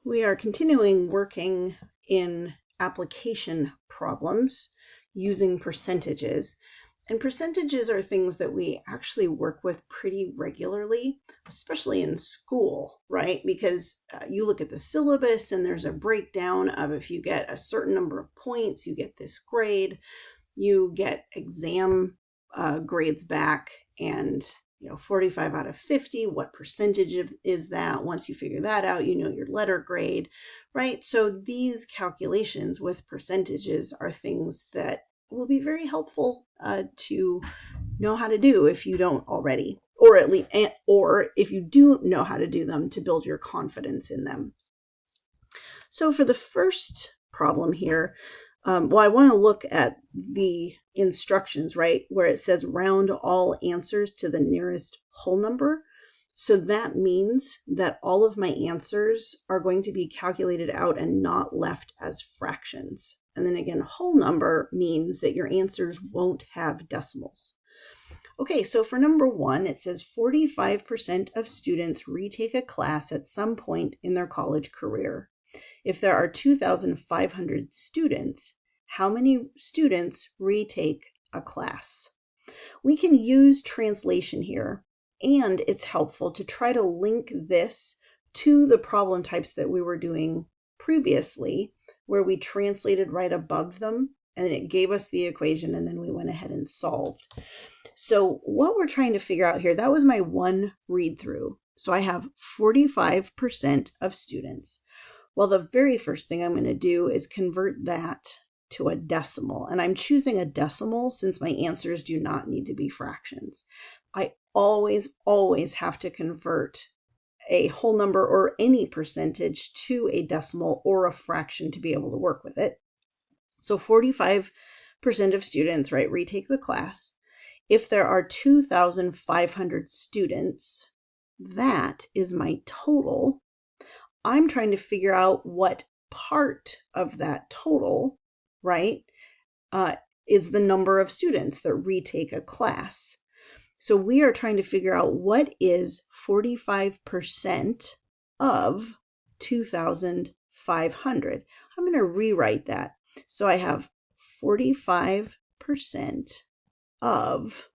We are continuing working in application problems using percentages. And percentages are things that we actually work with pretty regularly, especially in school, right? Because you look at the syllabus and there's a breakdown of if you get a certain number of points, you get this grade, you get exam grades back, and 45 out of 50, what percentage is that? Once you figure that out, you know your letter grade, right? So these calculations with percentages are things that will be very helpful to know how to do if you don't already, or at least, or if you do know how to do them, to build your confidence in them. So for the first problem here, I want to look at the instructions, right, where it says round all answers to the nearest whole number. So that means that all of my answers are going to be calculated out and not left as fractions. And then again, whole number means that your answers won't have decimals. Okay, so for number one, it says 45% of students retake a class at some point in their college career. If there are 2,500 students, how many students retake a class? We can use translation here, and it's helpful to try to link this to the problem types that we were doing previously, where we translated right above them, and it gave us the equation, and then we went ahead and solved. So what we're trying to figure out here, that was my one read through. So I have 45% of students. Well, the very first thing I'm going to do is convert that to a decimal. And I'm choosing a decimal since my answers do not need to be fractions. I always have to convert a whole number or any percentage to a decimal or a fraction to be able to work with it. So 45% of students, right, retake the class. If there are 2,500 students, that is my total. I'm trying to figure out what part of that total, right, is the number of students that retake a class. So we are trying to figure out what is 45% of 2,500. I'm going to rewrite that. So I have 45% of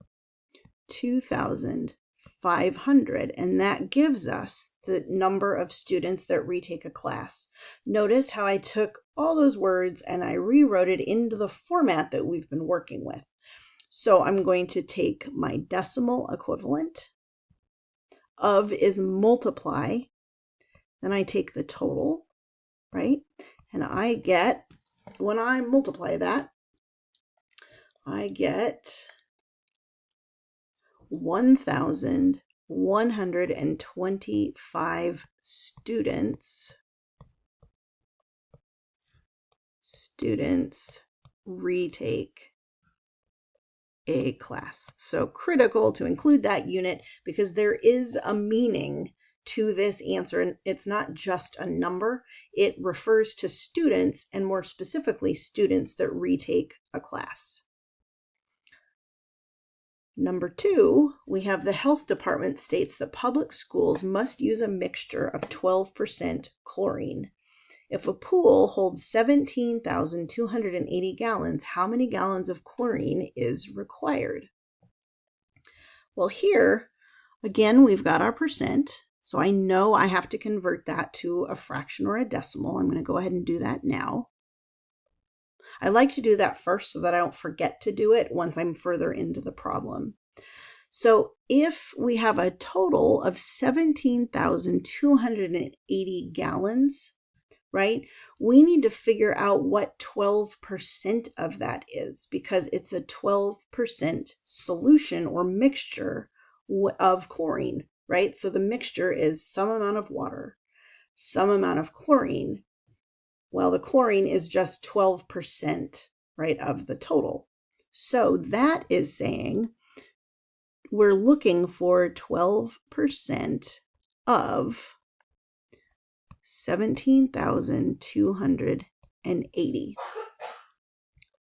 2,500, and that gives us the number of students that retake a class. Notice how I took all those words and I rewrote it into the format that we've been working with. So I'm going to take my decimal equivalent. Of is multiply. Then I take the total, right? And I get, when I multiply that, I get 1,125 students retake a class. So critical to include that unit because there is a meaning to this answer, and it's not just a number. It refers to students, and more specifically, students that retake a class. Number two, we have the health department states that public schools must use a mixture of 12% chlorine. If a pool holds 17,280 gallons, how many gallons of chlorine is required? Well, here, again, we've got our percent. So I know I have to convert that to a fraction or a decimal. I'm going to go ahead and do that now. I like to do that first so that I don't forget to do it once I'm further into the problem. So if we have a total of 17,280 gallons, right, we need to figure out what 12% of that is because it's a 12% solution or mixture of chlorine, right? So the mixture is some amount of water, some amount of chlorine. Well, the chlorine is just 12%, right, of the total. So that is saying we're looking for 12% of 17,280.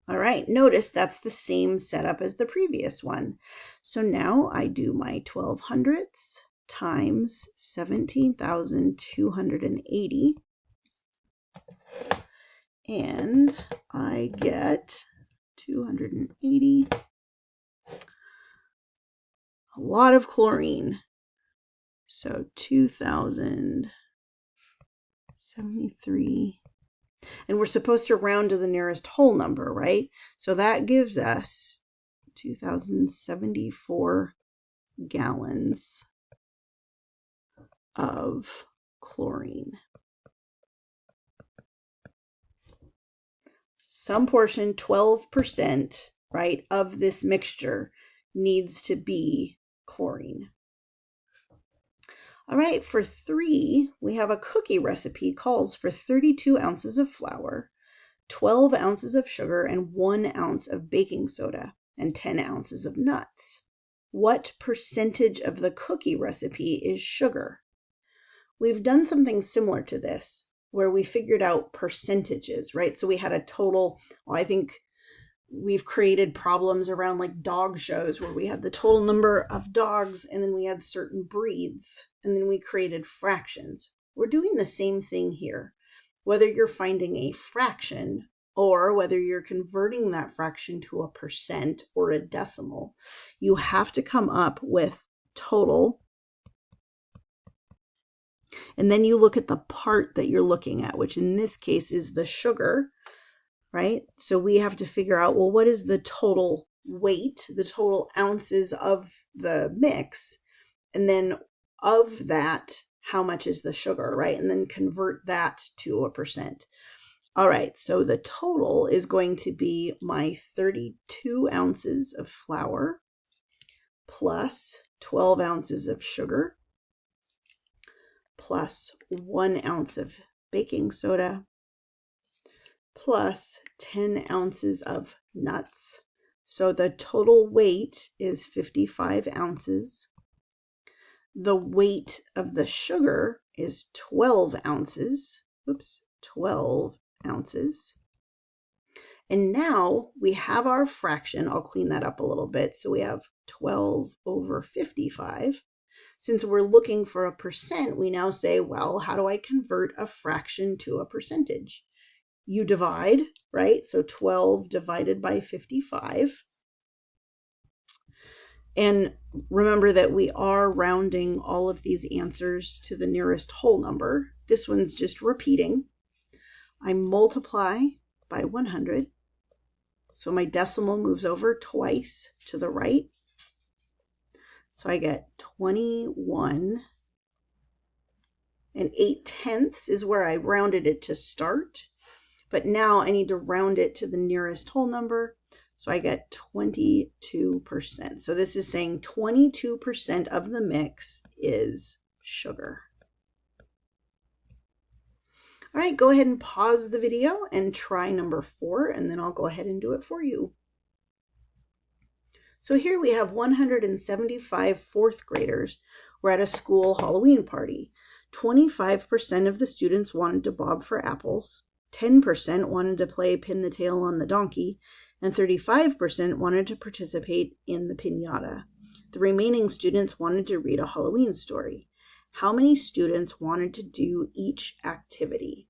All right, notice that's the same setup as the previous one. So now I do my 12 hundredths times 17,280. And I get 280. A lot of chlorine. So 2,073. And we're supposed to round to the nearest whole number, right? So that gives us 2,074 gallons of chlorine. Some portion, 12%, right, of this mixture needs to be chlorine. All right, for 3, we have a cookie recipe calls for 32 ounces of flour, 12 ounces of sugar, and 1 ounce of baking soda, and 10 ounces of nuts. What percentage of the cookie recipe is sugar? We've done something similar to this, where we figured out percentages, right? So we had a total, I think we've created problems around like dog shows where we had the total number of dogs and then we had certain breeds and then we created fractions. We're doing the same thing here. Whether you're finding a fraction or whether you're converting that fraction to a percent or a decimal, you have to come up with total. And then you look at the part that you're looking at, which in this case is the sugar, right? So we have to figure out, well, what is the total weight, the total ounces of the mix? And then of that, how much is the sugar, right? And then convert that to a percent. All right, so the total is going to be my 32 ounces of flour plus 12 ounces of sugar plus 1 ounce of baking soda plus 10 ounces of nuts. So the total weight is 55 ounces. The weight of the sugar is 12 ounces. Oops, 12 ounces. And now we have our fraction. I'll clean that up a little bit. So we have 12 over 55. Since we're looking for a percent, we now say, well, how do I convert a fraction to a percentage? You divide, right? So 12 divided by 55. And remember that we are rounding all of these answers to the nearest whole number. This one's just repeating. I multiply by 100. So my decimal moves over twice to the right. So I get 21 and 8/10 is where I rounded it to start. But now I need to round it to the nearest whole number. So I get 22%. So this is saying 22% of the mix is sugar. All right, go ahead and pause the video and try number 4, and then I'll go ahead and do it for you. So here we have 175 fourth graders were at a school Halloween party. 25% of the students wanted to bob for apples, 10% wanted to play pin the tail on the donkey, and 35% wanted to participate in the piñata. The remaining students wanted to read a Halloween story. How many students wanted to do each activity?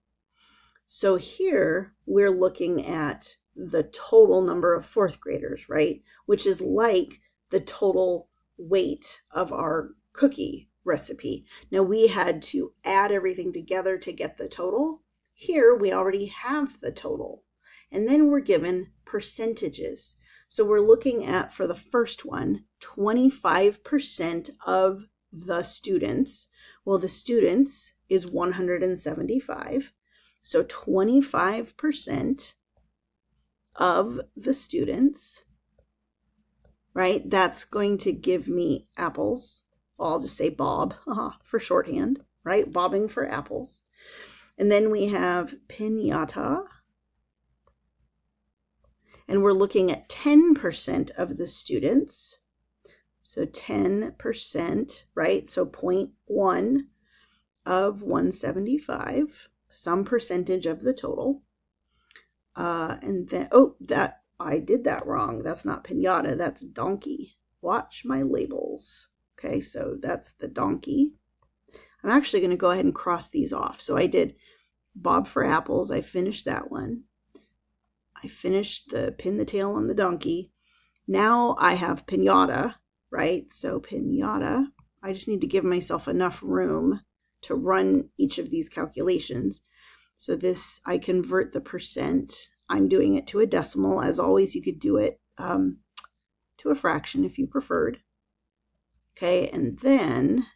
So here we're looking at the total number of fourth graders, right? Which is like the total weight of our cookie recipe. Now we had to add everything together to get the total. Here we already have the total. And then we're given percentages. So we're looking at, for the first one, 25% of the students. Well, the students is 175. So 25% of the students, right? That's going to give me apples. I'll just say Bob for shorthand, right? Bobbing for apples. And then we have piñata. And we're looking at 10% of the students. So 10%, right? So 0.1 of 175, some percentage of the total. And then, that I did that wrong. That's not piñata, that's donkey. Watch my labels. Okay, so that's the donkey. I'm actually going to go ahead and cross these off. So I did Bob for apples. I finished that one. I finished the pin the tail on the donkey. Now I have pinata, right? So pinata, I just need to give myself enough room to run each of these calculations. So this, I convert the percent. I'm doing it to a decimal. As always, you could do it to a fraction if you preferred. Okay, and then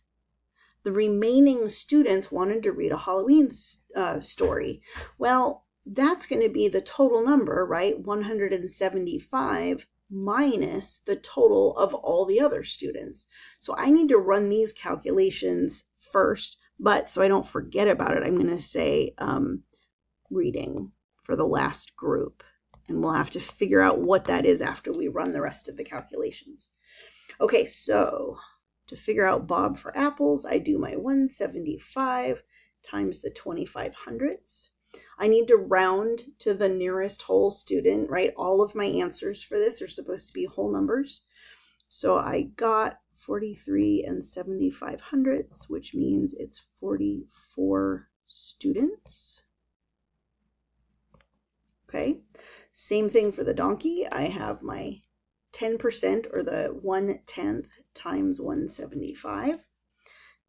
the remaining students wanted to read a Halloween story. Well, that's going to be the total number, right? 175 minus the total of all the other students. So I need to run these calculations first, but so I don't forget about it, I'm going to say reading for the last group. And we'll have to figure out what that is after we run the rest of the calculations. Okay, so to figure out Bob for apples, I do my 175 times the 2500ths. I need to round to the nearest whole student, right? All of my answers for this are supposed to be whole numbers. So I got 43 and 7500ths, which means it's 44 students. Okay, same thing for the donkey. I have my 10% or the 1/10 times 175.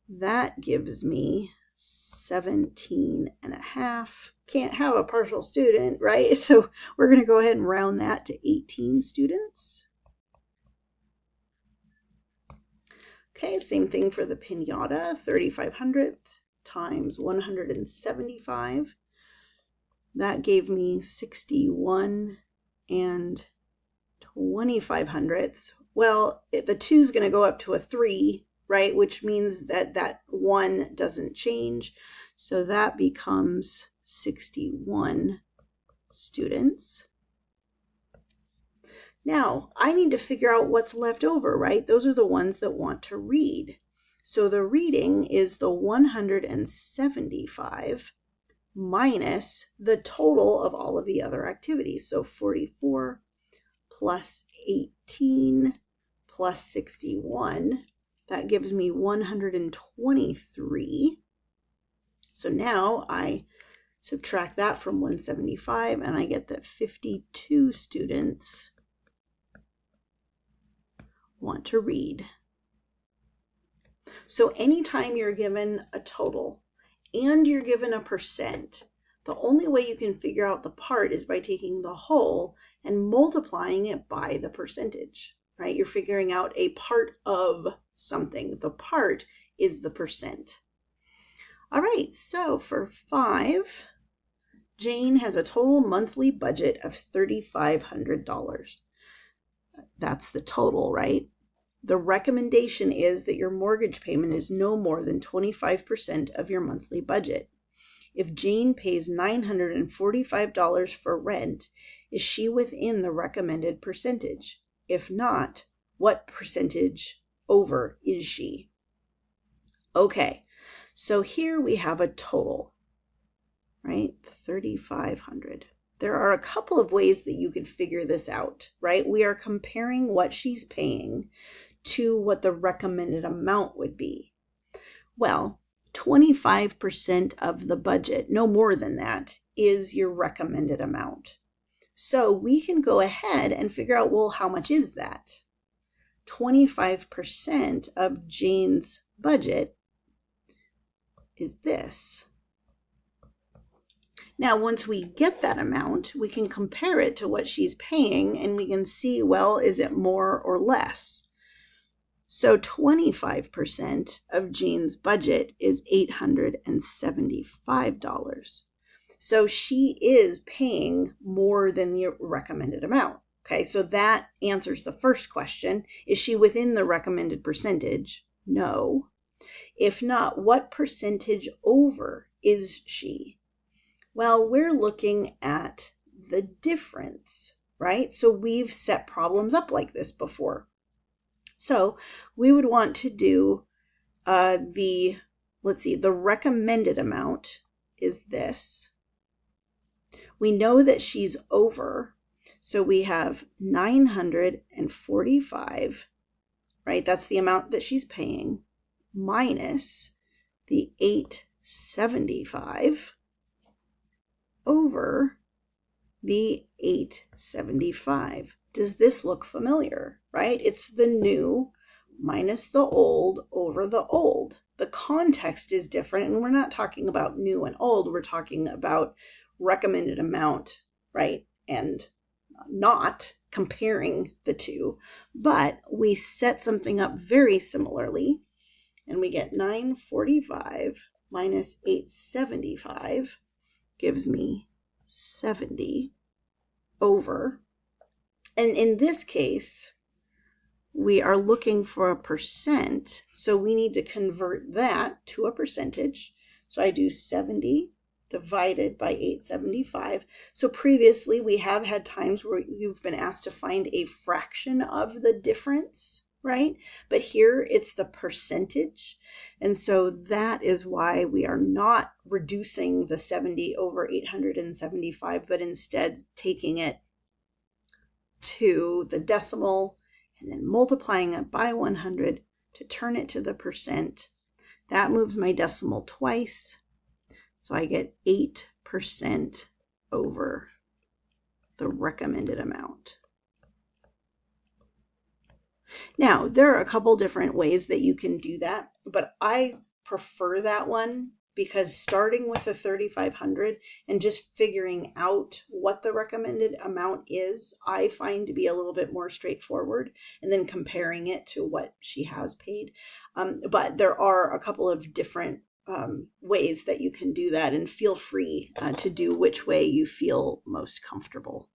That gives me 17 and a half. Can't have a partial student, right? So we're going to go ahead and round that to 18 students. Okay, same thing for the pinata, 3,500 times 175. That gave me 61 and 2,500ths. Well, the 2 is going to go up to a 3, right? Which means that that 1 doesn't change. So that becomes 61 students. Now, I need to figure out what's left over, right? Those are the ones that want to read. So the reading is the 175 minus the total of all of the other activities. So 44 plus 18 plus 61, that gives me 123. So now I subtract that from 175 and I get that 52 students want to read. So anytime you're given a total and you're given a percent, the only way you can figure out the part is by taking the whole and multiplying it by the percentage, right? You're figuring out a part of something. The part is the percent. All right, so for 5, Jane has a total monthly budget of $3,500. That's the total, right? The recommendation is that your mortgage payment is no more than 25% of your monthly budget. If Jane pays $945 for rent, is she within the recommended percentage? If not, what percentage over is she? Okay, so here we have a total, right? 3,500. There are a couple of ways that you could figure this out, right? We are comparing what she's paying to what the recommended amount would be. Well, 25% of the budget, no more than that, is your recommended amount. So we can go ahead and figure out, well, how much is that? 25% of Jane's budget is this. Now, once we get that amount, we can compare it to what she's paying and we can see, well, is it more or less? So 25% of Jane's budget is $875. So she is paying more than the recommended amount. Okay, so that answers the first question. Is she within the recommended percentage? No. If not, what percentage over is she? Well, we're looking at the difference, right? So we've set problems up like this before. So we would want to do the recommended amount is this. We know that she's over, so we have 945, right? That's the amount that she's paying, minus the 875 over the 875. Does this look familiar, right? It's the new minus the old over the old. The context is different, and we're not talking about new and old. We're talking about recommended amount, right? And not comparing the two, but we set something up very similarly, and we get 945 minus 875 gives me 70 over. And in this case, we are looking for a percent, so we need to convert that to a percentage. So I do 70 divided by 875. So previously we have had times where you've been asked to find a fraction of the difference, right? But here it's the percentage. And so that is why we are not reducing the 70 over 875, but instead taking it to the decimal and then multiplying it by 100 to turn it to the percent. That moves my decimal twice. So I get 8% over the recommended amount. Now, there are a couple different ways that you can do that, but I prefer that one because starting with the 3,500 and just figuring out what the recommended amount is, I find to be a little bit more straightforward, and then comparing it to what she has paid. But there are a couple of different ways that you can do that, and feel free to do which way you feel most comfortable.